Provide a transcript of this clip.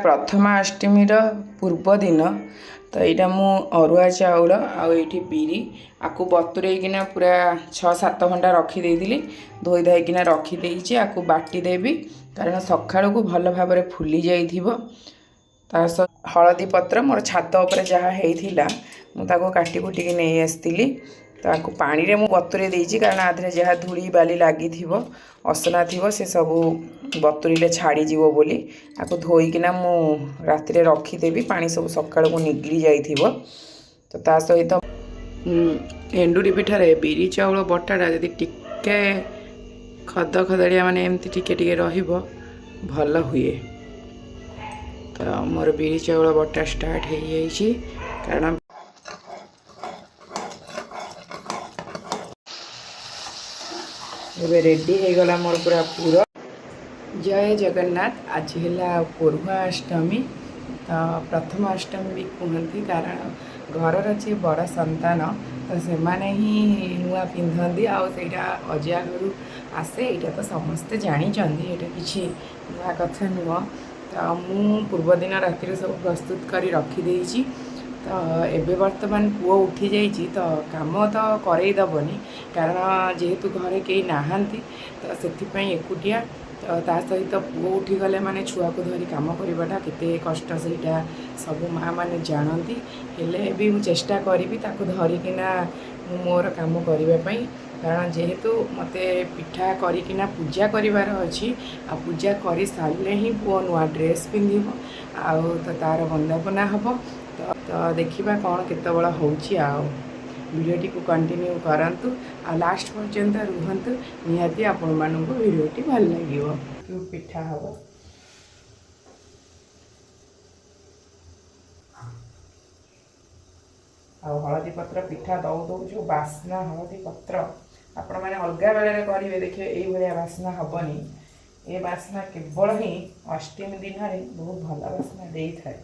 प्रथमाष्टमी पूर्व दिन तो यहाँ मु अरुआ चाउल आठी बिरी आपको बतुरेकिना पूरा 6-7 घंटा रखीदी धोई धाईकिना रखीदे आपको बाटीदेवी कारण सकाल को भल भाव फुली जा हलदी पत्र मोर छात उपर जहाँ होता मुझे काटी कुटिकी नहीं आसती ताकू पानी रे मु बतुरे देइछि कारण आधरे जहाँ धूली बाली लगी असना थी से सब बतुरीले छाड़ी जीवो बोली आपको धोईकिना मु राति रखीदेवी पानी सब सकाल को निगली जाइथिबो तो ता सहित एंडुरी पिठारे बिरी चाउल बटाटा जदि टिके खद खदड़िया माने एमती टिके टिके रहिबो भल हुए। तो मोर बिरी चाउल बटा स्टार्ट हो जाइछि कारण रेडी हो गला मोर पूरा पूरा। जय जगन्नाथ। आज है पूर्वाष्टमी तो प्रथमाष्टमी भी कहती कारण घर जी बड़ संतान तो से माने ही नुआ पिंधती आईटा अजा घर आसे यहाँ तो समस्ते जानते ये किसी नुआ कथा नुह। तो मु पूर्व दिन राति सब प्रस्तुत कर रखीदे तो एबे वर्तमान पुओ उठी जाइए तो काम तो करईदबनी कारण जेहेतु घरे कई नहांती तो से एकुटिया तो ता सहित पुओ उठीगले माने छुआ को धरी काम करवाटा केते कष्ट सेटा सब माँ मैंने जानती हेले भी मु चेष्टा करी ताकू धरिकिना मोर काम करने कारण जेहेतु मते पिठा करिकिना पूजा करिवार अछि आ पूजा करि सारले ही पुओ नुआ ड्रेस पिंधिबो आ तो तार वंदना हबो तो देखिबा कौन केते बड़ा होउची आ वीडियोटी को कंटिन्यू करंतु आ लास्ट पर्यंत रुहंतु निहाती आपण माननको वीडियोटी भल लागिवो। कि पिठा हबो आ हळदी पत्र पिठा दौ दौ जो बास्ना हळदी पत्र आपण माने अलगा बेले करिवे देखिए एई भलिया बास्ना हबनी ए बास्ना केवल ही अष्टमी दिन रे बहुत भल बास्ना देई थाए।